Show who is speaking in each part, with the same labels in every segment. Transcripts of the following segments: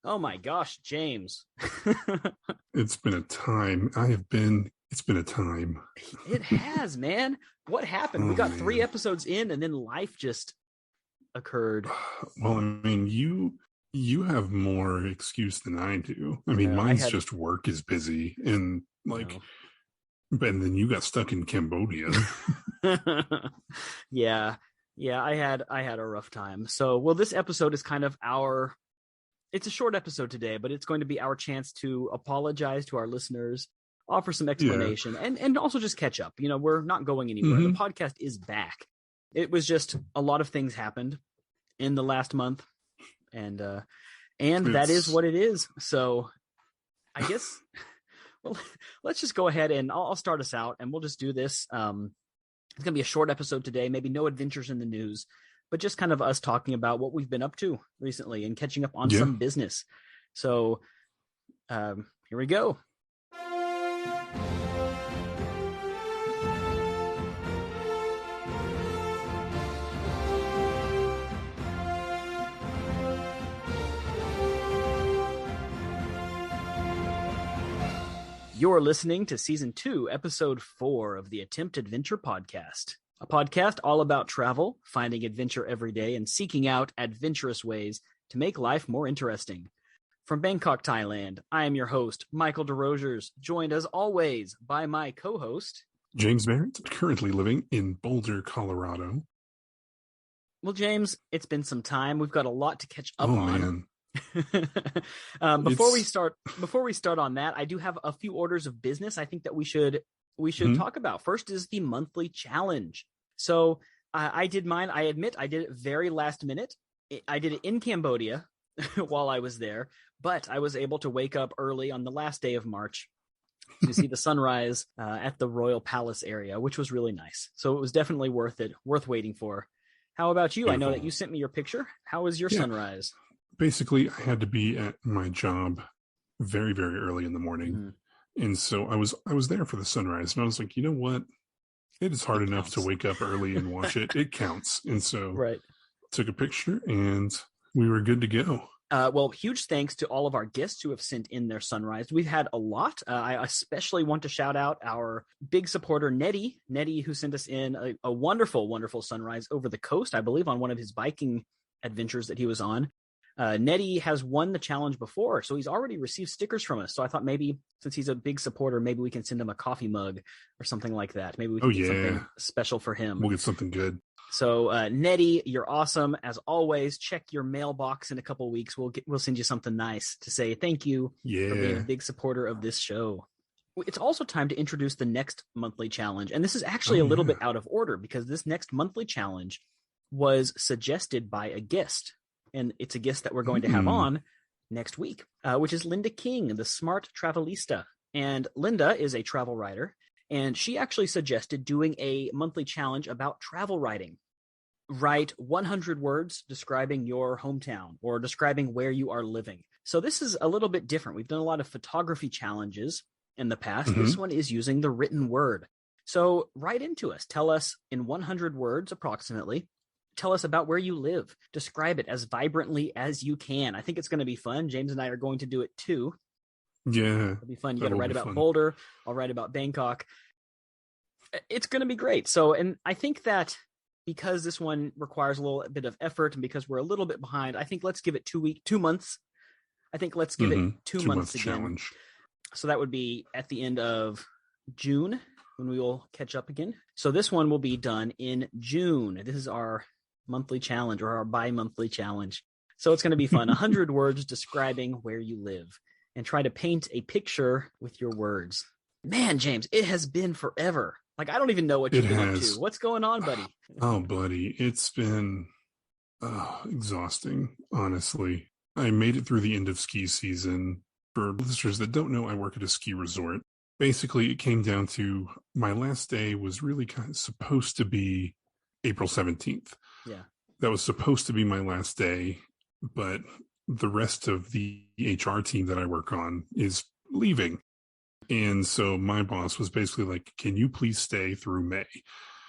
Speaker 1: Oh my gosh, James.
Speaker 2: It's been a time. It's been a time.
Speaker 1: It has, man. What happened? We got 3 episodes in and then life just occurred.
Speaker 2: Well, I mean, you have more excuse than I do. I mean, mine's just work is busy and like, and then you got stuck in Cambodia.
Speaker 1: Yeah. I had a rough time. So, well, this episode is kind of it's a short episode today, but it's going to be our chance to apologize to our listeners, offer some explanation, and also just catch up. We're not going anywhere. The podcast is back. It was just a lot of things happened in the last month, and that is what it is. So I guess, well, let's just go ahead and I'll start us out, and we'll just do this. It's going to be a short episode today, maybe no adventures in the news, but just kind of us talking about what we've been up to recently and catching up on some business. So here we go. You're listening to Season 2, Episode 4 of the Attempt Adventure Podcast, a podcast all about travel, finding adventure every day, and seeking out adventurous ways to make life more interesting. From Bangkok, Thailand, I am your host, Michael Desrosiers, joined as always by my co-host,
Speaker 2: James Barrett, currently living in Boulder, Colorado.
Speaker 1: Well, James, it's been some time. We've got a lot to catch up on.
Speaker 2: Man.
Speaker 1: Before we start on that, I do have a few orders of business I think that we should talk about. First is the monthly challenge. So I did mine. I admit I did it very last minute. I did it in Cambodia while I was there, but I was able to wake up early on the last day of March to see the sunrise at the Royal Palace area, which was really nice. So it was definitely worth waiting for. How about you?
Speaker 2: Beautiful.
Speaker 1: I know that you sent me your picture. How was your sunrise?
Speaker 2: Basically, I had to be at my job very, very early in the morning. And so I was there for the sunrise. And I was like, you know what? It is hard enough to wake up early and watch it. It counts. And so took a picture and we were good to go.
Speaker 1: Well, huge thanks to all of our guests who have sent in their sunrise. We've had a lot. I especially want to shout out our big supporter, Nettie, who sent us in a wonderful, wonderful sunrise over the coast, I believe, on one of his biking adventures that he was on. Nettie has won the challenge before, so he's already received stickers from us. So I thought maybe since he's a big supporter, maybe we can send him a coffee mug or something like that. Maybe we can get something special for him.
Speaker 2: We'll get something good.
Speaker 1: So Nettie, you're awesome as always. Check your mailbox in a couple of weeks. We'll send you something nice to say thank you for being a big supporter of this show. It's also time to introduce the next monthly challenge, and this is actually a little bit out of order because this next monthly challenge was suggested by a guest. And it's a guest that we're going to have on next week, which is Linda King, the Smart Travelista. And Linda is a travel writer, and she actually suggested doing a monthly challenge about travel writing. Write 100 words describing your hometown or describing where you are living. So this is a little bit different. We've done a lot of photography challenges in the past. This one is using the written word. So write into us. Tell us in 100 words approximately. Tell us about where you live. Describe it as vibrantly as you can. I think it's going to be fun. James and I are going to do it too.
Speaker 2: Yeah.
Speaker 1: It'll be fun. You got to write about Boulder. I'll write about Bangkok. It's going to be great. So, and I think that because this one requires a little bit of effort and because we're a little bit behind, I think let's give it 2 months. I think let's give it 2 months again. Challenge. So that would be at the end of June when we will catch up again. So this one will be done in June. This is our monthly challenge or our bi-monthly challenge. So it's going to be fun. 100 words describing where you live and try to paint a picture with your words. Man, James, it has been forever. Like, I don't even know what you've been up to. What's going on, buddy?
Speaker 2: Oh, buddy. It's been exhausting, honestly. I made it through the end of ski season. For listeners that don't know, I work at a ski resort. Basically, it came down to my last day was really kind of supposed to be April 17th.
Speaker 1: Yeah.
Speaker 2: That was supposed to be my last day, but the rest of the HR team that I work on is leaving. And so my boss was basically like, can you please stay through May?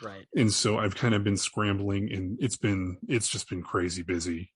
Speaker 1: Right.
Speaker 2: And so I've kind of been scrambling and it's just been crazy busy.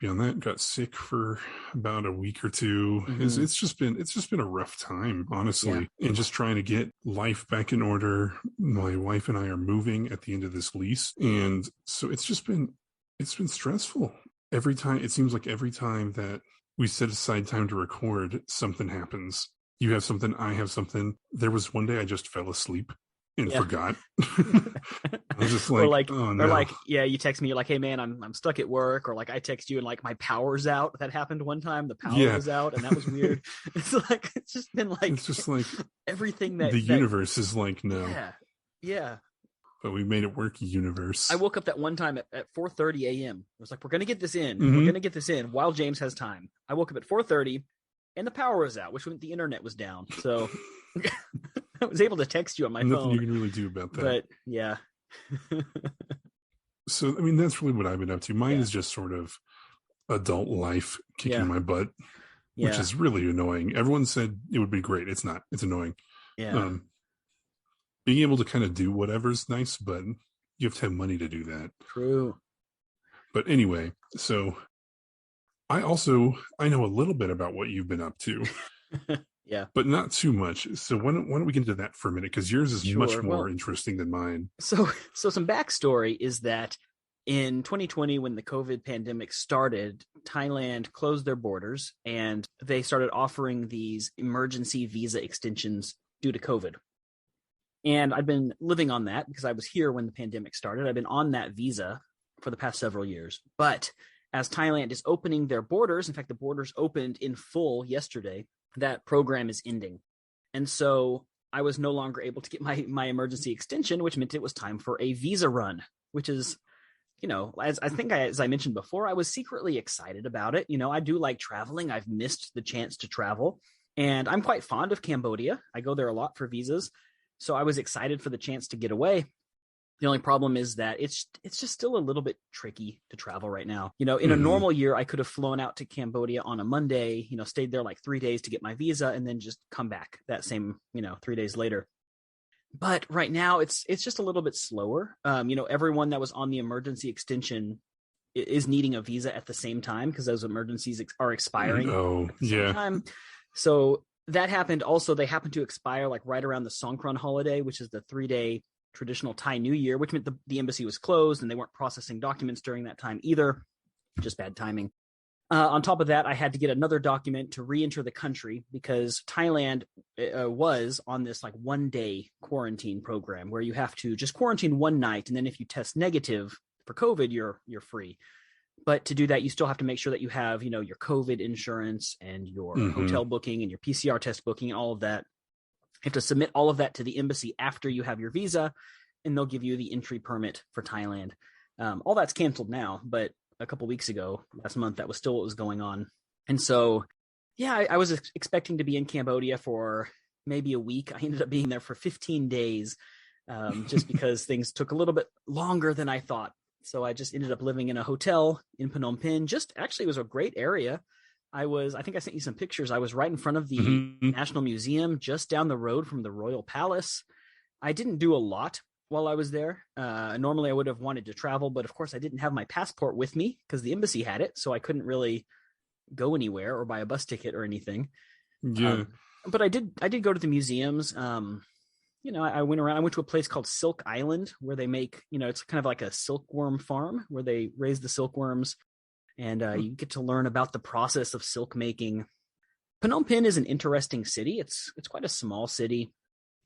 Speaker 2: beyond that, got sick for about a week or two. It's just been a rough time, honestly, and just trying to get life back in order. My wife and I are moving at the end of this lease, and so it's been stressful. Every time that we set aside time to record, something happens. You have something, I have something. There was one day I just fell asleep and forgot. I was just like, oh no.
Speaker 1: Or like, you text me, you're like, hey man, I'm stuck at work, or like I text you and like my power's out. That happened one time. The power was out, and that was weird. It's just been like,
Speaker 2: it's just like
Speaker 1: everything
Speaker 2: universe is like, no.
Speaker 1: Yeah.
Speaker 2: But we made it work, universe.
Speaker 1: I woke up that one time at 4:30 a.m. I was like, we're gonna get this in. We're gonna get this in while James has time. I woke up at 4:30 and the power was out, which meant the internet was down. So I was able to text you on my phone.
Speaker 2: Nothing you can really do about that.
Speaker 1: But yeah.
Speaker 2: So, I mean, that's really what I've been up to. Mine is just sort of adult life kicking my butt, which is really annoying. Everyone said it would be great. It's not. It's annoying.
Speaker 1: Yeah.
Speaker 2: Being able to kind of do whatever's nice, but you have to have money to do that.
Speaker 1: True.
Speaker 2: But anyway, so I know a little bit about what you've been up to.
Speaker 1: Yeah.
Speaker 2: But not too much. So why don't we get into that for a minute? Because yours is much more interesting than mine.
Speaker 1: So some backstory is that in 2020, when the COVID pandemic started, Thailand closed their borders and they started offering these emergency visa extensions due to COVID. And I've been living on that because I was here when the pandemic started. I've been on that visa for the past several years. But as Thailand is opening their borders, in fact, the borders opened in full yesterday, that program is ending. And so I was no longer able to get my emergency extension, which meant it was time for a visa run, which is, as I mentioned before, I was secretly excited about it. I do like traveling. I've missed the chance to travel, and I'm quite fond of Cambodia. I go there a lot for visas. So I was excited for the chance to get away. The only problem is that it's just still a little bit tricky to travel right now. In a normal year, I could have flown out to Cambodia on a Monday, stayed there like 3 days to get my visa and then just come back that same, 3 days later. But right now it's just a little bit slower. Everyone that was on the emergency extension is needing a visa at the same time because those emergencies are expiring.
Speaker 2: Oh, yeah.
Speaker 1: Time. So that happened. Also, they happened to expire like right around the Songkran holiday, which is the 3-day traditional Thai New Year, which meant the embassy was closed and they weren't processing documents during that time either. Just bad timing. On top of that, I had to get another document to re-enter the country because Thailand was on this like 1-day quarantine program where you have to just quarantine one night. And then if you test negative for COVID, you're free. But to do that, you still have to make sure that you have, your COVID insurance and your hotel booking and your PCR test booking and all of that. You have to submit all of that to the embassy after you have your visa, and they'll give you the entry permit for Thailand. All that's canceled now, but a couple weeks ago, last month, that was still what was going on. And so, I was expecting to be in Cambodia for maybe a week. I ended up being there for 15 days just because things took a little bit longer than I thought. So I just ended up living in a hotel in Phnom Penh. It was a great area. I think I sent you some pictures. I was right in front of the National Museum, just down the road from the Royal Palace. I didn't do a lot while I was there. Normally I would have wanted to travel, but of course I didn't have my passport with me because the embassy had it. So I couldn't really go anywhere or buy a bus ticket or anything.
Speaker 2: Yeah.
Speaker 1: But I did go to the museums. I went around. I went to a place called Silk Island where they make, it's kind of like a silkworm farm where they raise the silkworms, and you get to learn about the process of silk making. Phnom Penh is an interesting city. It's quite a small city.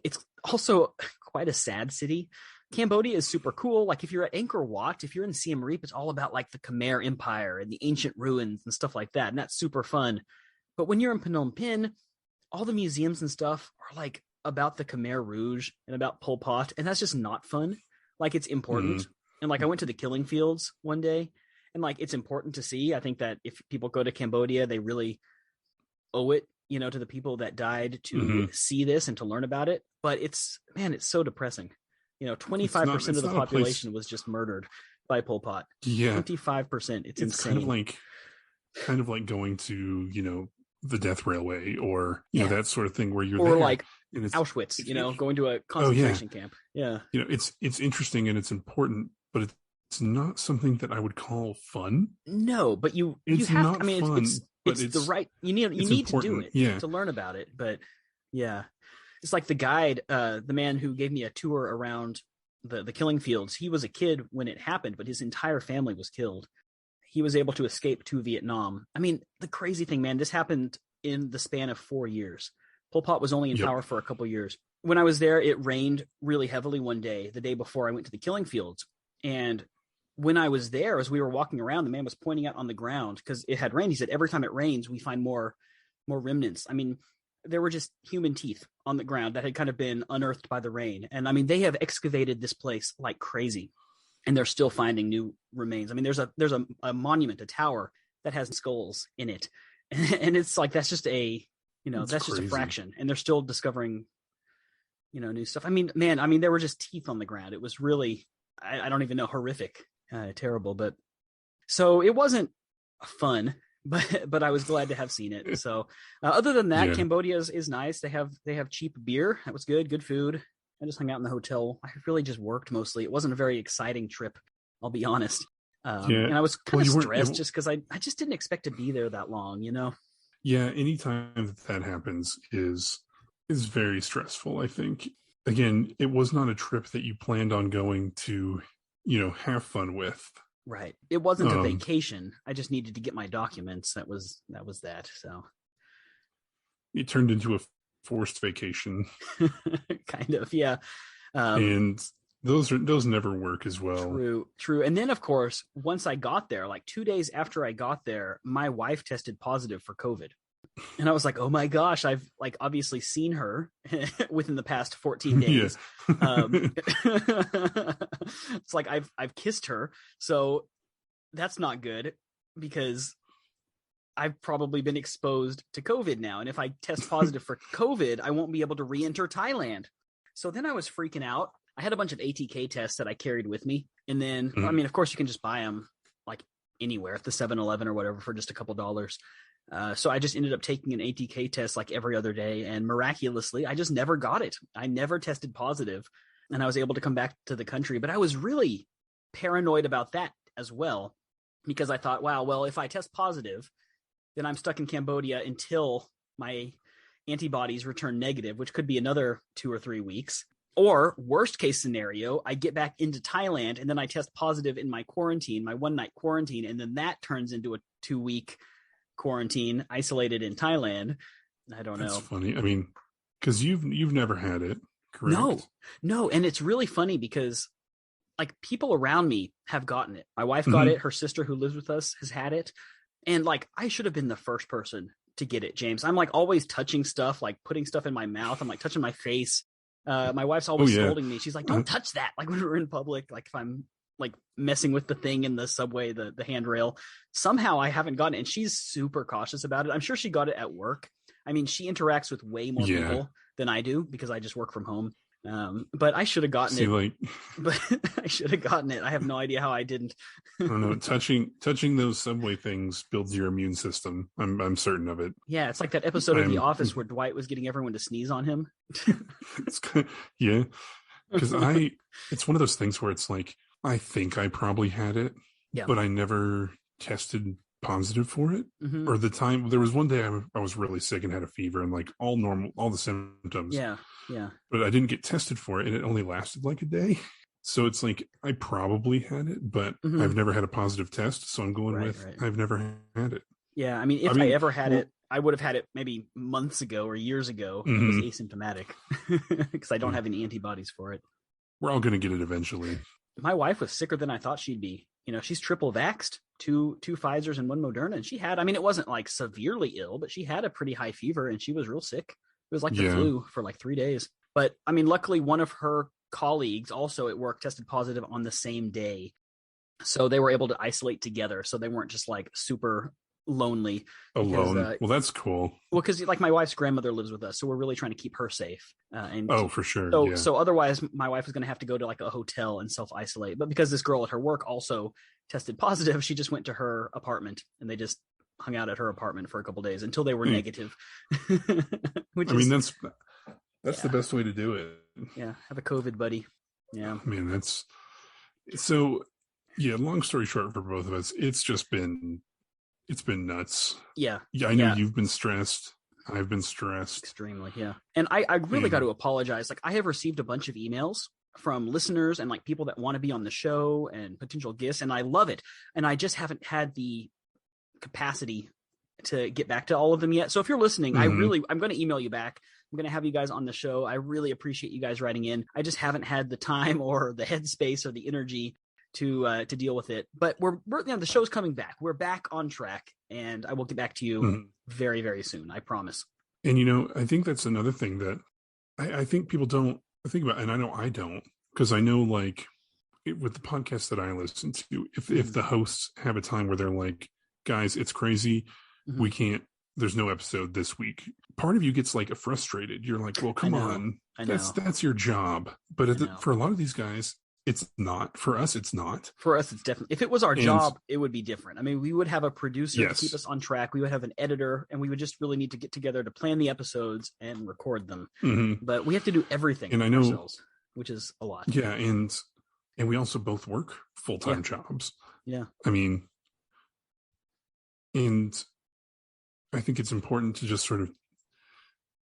Speaker 1: It's also quite a sad city. Cambodia is super cool. Like if you're at Angkor Wat, if you're in Siem Reap, it's all about like the Khmer Empire and the ancient ruins and stuff like that. And that's super fun. But when you're in Phnom Penh, all the museums and stuff are like about the Khmer Rouge and about Pol Pot, and that's just not fun. Like it's important. And like I went to the killing fields one day, and like it's important to see. I think that if people go to Cambodia, they really owe it, to the people that died to see this and to learn about it. But it's so depressing. 25% of the population was just murdered by Pol Pot.
Speaker 2: Yeah.
Speaker 1: 25%. It's insane.
Speaker 2: Kind of like going to, the death railway or that sort of thing where you're there.
Speaker 1: Or like Auschwitz, going to a concentration camp. Yeah.
Speaker 2: It's interesting and it's important, but at not something that I would call fun.
Speaker 1: No, but you
Speaker 2: it's
Speaker 1: have
Speaker 2: not
Speaker 1: to, I mean,
Speaker 2: fun,
Speaker 1: it's the right, you need to do it to learn about it. But yeah, it's like the guide, the man who gave me a tour around the killing fields. He was a kid when it happened, but his entire family was killed. He was able to escape to Vietnam. I mean, the crazy thing, man, this happened in the span of 4 years. Pol Pot was only in power for a couple years. When I was there, it rained really heavily one day, the day before I went to the killing fields. And when I was there, as we were walking around, the man was pointing out on the ground, because it had rained. He said, every time it rains, we find more remnants. I mean, there were just human teeth on the ground that had kind of been unearthed by the rain. And I mean, they have excavated this place like crazy, and they're still finding new remains. I mean, there's a monument, a tower that has skulls in it. And it's like, that's just that's just a fraction. And they're still discovering, new stuff. I mean, man, there were just teeth on the ground. It was really, I don't even know, horrific, terrible. But so it wasn't fun, but I was glad to have seen it. So other than that, Cambodia is nice. They have cheap beer. That was good food. I just hung out in the hotel. I really just worked mostly. It wasn't a very exciting trip, I'll be honest. And I was kind of stressed just because I just didn't expect to be there that long,
Speaker 2: Yeah, anytime that happens is very stressful, I think. Again, it was not a trip that you planned on going to, have fun with.
Speaker 1: Right. It wasn't a vacation. I just needed to get my documents. That was that. So
Speaker 2: it turned into a forced vacation.
Speaker 1: Kind of, yeah.
Speaker 2: And those never work as well.
Speaker 1: True. And then, of course, once I got there, like 2 days after I got there, my wife tested positive for COVID. And I was like, oh my gosh, I've like obviously seen her within the past 14 days. It's like I've kissed her. So that's not good, because I've probably been exposed to COVID now. And if I test positive for COVID, I won't be able to re-enter Thailand. So then I was freaking out. I had a bunch of ATK tests that I carried with me. And then, I mean, of course, you can just buy them like anywhere at the 7-Eleven or whatever for just a couple dollars. So I just ended up taking an ATK test like every other day. And miraculously, I just never got it. I never tested positive, and I was able to come back to the country. But I was really paranoid about that as well, because I thought, wow, well, if I test positive, then I'm stuck in Cambodia until my antibodies return negative, which could be another 2 or 3 weeks. Or worst case scenario, I get back into Thailand and then I test positive in my quarantine, my 1-night quarantine. And then that turns into a 2-week quarantine isolated in Thailand. I don't know.
Speaker 2: That's funny. I mean, because you've never had it, correct?
Speaker 1: No. And it's really funny because like people around me have gotten it. My wife got it. Her sister who lives with us has had it. And like, I should have been the first person to get it, James. I'm like always touching stuff, like putting stuff in my mouth. I'm like touching my face. My wife's always scolding me. She's like, don't touch that. Like when we're in public, like if I'm like messing with the thing in the subway, the handrail, somehow I haven't gotten it. And she's super cautious about it. I'm sure she got it at work. I mean, she interacts with way more people than I do because I just work from home. But I should have gotten it. But I should have gotten it. I have no idea how I didn't.
Speaker 2: I don't know. Touching those subway things builds your immune system. I'm certain of it.
Speaker 1: Yeah, it's like that episode of The Office where Dwight was getting everyone to sneeze on him.
Speaker 2: It's kind of, because it's one of those things where it's like I think I probably had it, but I never tested positive for it. Or the time there was one day I was really sick and had a fever and like all the symptoms. Yeah. But I didn't get tested for it, and it only lasted like a day. So it's like I probably had it, but I've never had a positive test. So I'm going with I've never had it.
Speaker 1: Yeah, I mean, if I ever had it, I would have had it maybe months ago or years ago. It was asymptomatic because I don't have any antibodies for it.
Speaker 2: We're all going to get it eventually.
Speaker 1: My wife was sicker than I thought she'd be. You know, she's triple vaxxed, two Pfizers and 1 Moderna, and she had, I mean, it wasn't like severely ill, but she had a pretty high fever and she was real sick. It was like the flu for like 3 days. But I mean, luckily one of her colleagues also at work tested positive on the same day. So they were able to isolate together. So they weren't just like super lonely.
Speaker 2: Alone. Well, that's cool.
Speaker 1: Well, because like my wife's grandmother lives with us. So we're really trying to keep her safe.
Speaker 2: For sure.
Speaker 1: So otherwise my wife was going to have to go to like a hotel and self-isolate. But because this girl at her work also tested positive, she just went to her apartment and they just hung out at her apartment for a couple of days until they were negative.
Speaker 2: That's the best way to do it.
Speaker 1: Yeah. Have a COVID buddy. Yeah.
Speaker 2: Man, that's so Yeah, long story short for both of us, it's been nuts.
Speaker 1: Yeah.
Speaker 2: Yeah, I know you've been stressed. I've been stressed.
Speaker 1: Extremely, yeah. And I really got to apologize. Like, I have received a bunch of emails from listeners and like people that want to be on the show and potential guests, and I love it. And I just haven't had the capacity to get back to all of them yet. So if you're listening, I'm going to email you back. I'm going to have you guys on the show. I really appreciate you guys writing in. I just haven't had the time or the headspace or the energy to deal with it. But we're the show's coming back. We're back on track, and I will get back to you very, very soon. I promise.
Speaker 2: And I think that's another thing that I think people don't think about, and I know I don't, because I know like with the podcast that I listen to, if the hosts have a time where they're like, guys, it's crazy, we can't. There's no episode this week. Part of you gets like frustrated. You're like, well, come on, that's your job. But for a lot of these guys, it's not. For us, it's not.
Speaker 1: For us, it's definitely. If it was our job, it would be different. I mean, we would have a producer to keep us on track. We would have an editor, and we would just really need to get together to plan the episodes and record them. But we have to do everything ourselves, which is a lot.
Speaker 2: Yeah, and we also both work full-time jobs.
Speaker 1: Yeah.
Speaker 2: I mean, and I think it's important to just sort of,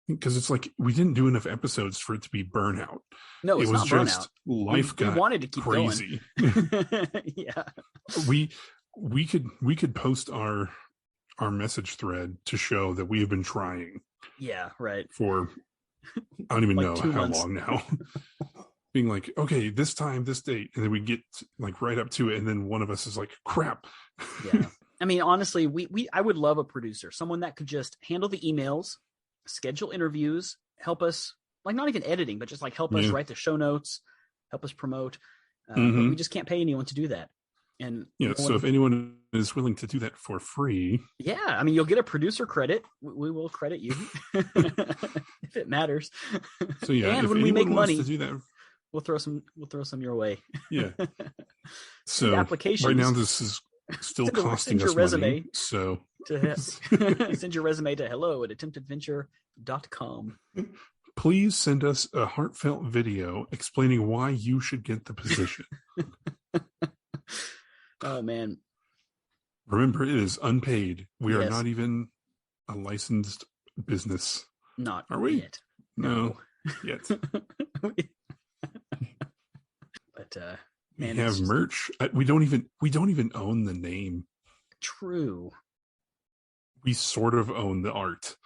Speaker 2: because it's like we didn't do enough episodes for it to be burnout.
Speaker 1: No, it's not burnout.
Speaker 2: Life got
Speaker 1: we wanted to keep
Speaker 2: crazy.
Speaker 1: Yeah,
Speaker 2: we could post our message thread to show that we have been trying.
Speaker 1: Yeah, right.
Speaker 2: For I don't even
Speaker 1: like
Speaker 2: know
Speaker 1: 2
Speaker 2: how
Speaker 1: months.
Speaker 2: long now. Being like, okay, this time, this date, and then we get like right up to it, and then one of us is like, crap.
Speaker 1: Yeah. I mean, honestly, I would love a producer, someone that could just handle the emails, schedule interviews, help us, like not even editing, but just like help us write the show notes, help us promote. But we just can't pay anyone to do that. And
Speaker 2: so if anyone is willing to do that for free,
Speaker 1: I mean, you'll get a producer credit. We will credit you if it matters.
Speaker 2: So
Speaker 1: and when we make money,
Speaker 2: to do that,
Speaker 1: we'll throw some your way.
Speaker 2: Yeah. So
Speaker 1: applications.
Speaker 2: Right now, this is still costing us money. So
Speaker 1: send your resume to hello@attemptedventure.com.
Speaker 2: Please send us a heartfelt video explaining why you should get the position.
Speaker 1: Oh man.
Speaker 2: Remember, it is unpaid. We are not even a licensed business.
Speaker 1: Not
Speaker 2: are we?
Speaker 1: Yet.
Speaker 2: No. Yet.
Speaker 1: But man,
Speaker 2: we have merch. We don't even own the name.
Speaker 1: True.
Speaker 2: We sort of own the art.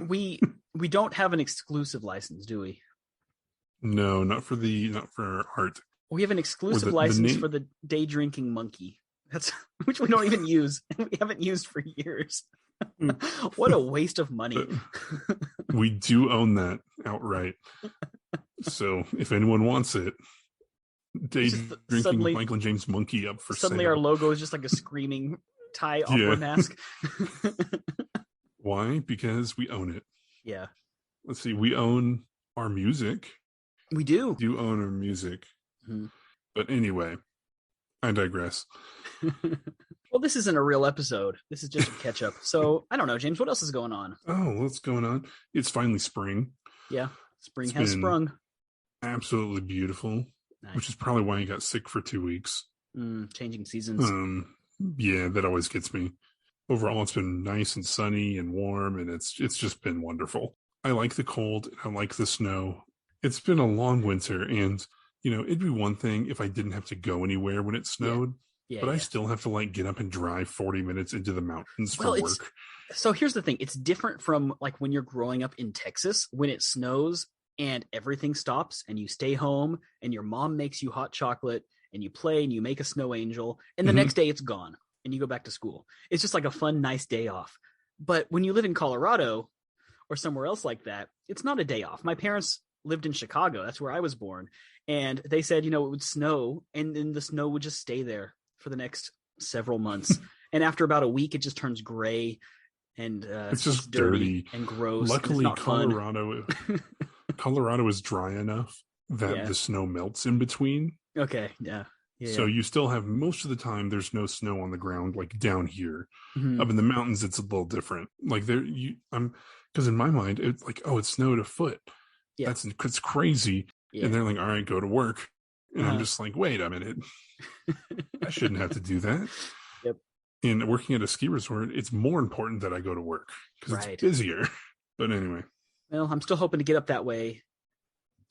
Speaker 1: we don't have an exclusive license, do we?
Speaker 2: No, not for art.
Speaker 1: We have an exclusive license for the day drinking monkey. That's which we don't even use. We haven't used for years. What a waste of money.
Speaker 2: We do own that outright. So if anyone wants it, day drinking with Michael and James monkey up for
Speaker 1: suddenly
Speaker 2: sale.
Speaker 1: Our logo is just like a screaming Thai opera mask.
Speaker 2: Why? Because we own it.
Speaker 1: Yeah.
Speaker 2: Let's see. We own our music.
Speaker 1: We do.
Speaker 2: We do own our music. But anyway, I digress.
Speaker 1: Well, this isn't a real episode. This is just a catch up. So I don't know, James, what else is going on?
Speaker 2: Oh, what's going on? It's finally spring.
Speaker 1: Yeah. Spring has sprung.
Speaker 2: Absolutely beautiful. Nice. Which is probably why I got sick for 2 weeks.
Speaker 1: Changing seasons.
Speaker 2: Yeah, that always gets me. Overall, it's been nice and sunny and warm, and it's just been wonderful. I like the cold. I like the snow. It's been a long winter, and it'd be one thing if I didn't have to go anywhere when it snowed. But I still have to like get up and drive 40 minutes into the mountains for work.
Speaker 1: So here's the thing. It's different from like when you're growing up in Texas, when it snows and everything stops and you stay home and your mom makes you hot chocolate and you play and you make a snow angel and the next day it's gone and you go back to school. It's just like a fun, nice day off. But when you live in Colorado or somewhere else like that, it's not a day off. My parents lived in Chicago. That's where I was born. And they said, it would snow and then the snow would just stay there for the next several months. And after about a week, it just turns gray and
Speaker 2: it's just dirty
Speaker 1: and gross.
Speaker 2: Luckily, Colorado is dry enough that the snow melts in between.
Speaker 1: Okay. Yeah.
Speaker 2: So you still have most of the time there's no snow on the ground like down here. Up in the mountains it's a little different. Like because in my mind it's like, oh, it snowed a foot. Yeah. It's crazy. Yeah. And they're like, all right, go to work. And I'm just like, wait a minute. I shouldn't have to do that.
Speaker 1: Yep.
Speaker 2: And working at a ski resort, it's more important that I go to work because it's busier. But anyway.
Speaker 1: Well, I'm still hoping to get up that way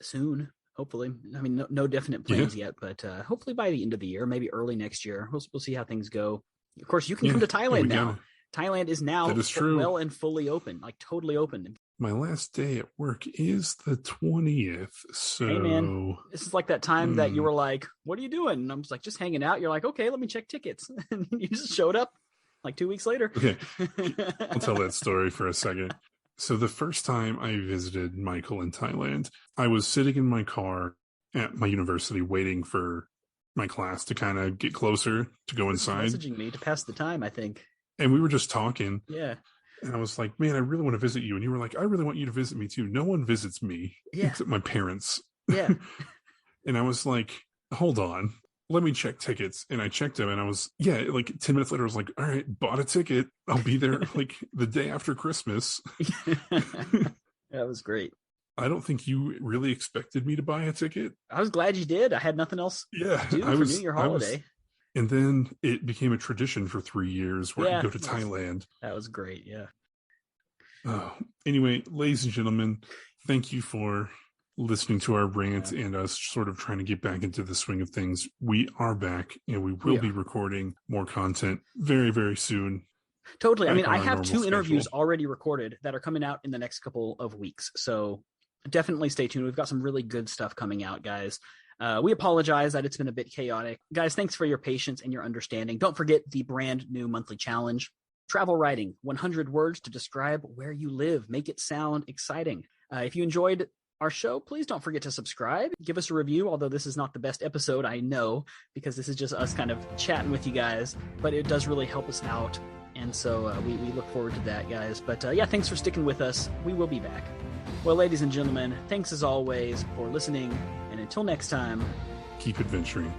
Speaker 1: soon, hopefully. I mean, no definite plans yet, but hopefully by the end of the year, maybe early next year. We'll see how things go. Of course, you can come to Thailand now. Thailand is now well and fully open, like totally open.
Speaker 2: My last day at work is the 20th. So,
Speaker 1: hey man, this is like that time that you were like, what are you doing? And I'm just like, just hanging out. You're like, okay, let me check tickets. And you just showed up like 2 weeks later.
Speaker 2: Okay. I'll tell that story for a second. So the first time I visited Michael in Thailand, I was sitting in my car at my university waiting for my class to kind of get closer to go inside.
Speaker 1: Messaging me to pass the time, I think.
Speaker 2: And we were just talking.
Speaker 1: Yeah.
Speaker 2: And I was like, man, I really want to visit you. And you were like, I really want you to visit me too. No one visits me except my parents.
Speaker 1: Yeah.
Speaker 2: And I was like, hold on, let me check tickets. And I checked them and I was, like 10 minutes later, I was like, all right, bought a ticket. I'll be there like the day after Christmas.
Speaker 1: That was great.
Speaker 2: I don't think you really expected me to buy a ticket.
Speaker 1: I was glad you did. I had nothing else to do for New Year holiday.
Speaker 2: And then it became a tradition for 3 years where I go to Thailand.
Speaker 1: That was great. Yeah.
Speaker 2: Oh, anyway, ladies and gentlemen, thank you for listening to our rant and us sort of trying to get back into the swing of things. We are back and we will be recording more content very, very soon.
Speaker 1: Totally. I mean, I have 2 interviews already recorded that are coming out in the next couple of weeks. So definitely stay tuned. We've got some really good stuff coming out, guys. We apologize that it's been a bit chaotic. Guys, thanks for your patience and your understanding. Don't forget the brand new monthly challenge. Travel writing, 100 words to describe where you live. Make it sound exciting. If you enjoyed our show, please don't forget to subscribe. Give us a review, although this is not the best episode, I know, because this is just us kind of chatting with you guys, but it does really help us out. And so we look forward to that, guys. But thanks for sticking with us. We will be back. Well, ladies and gentlemen, thanks as always for listening. And until next time,
Speaker 2: keep adventuring.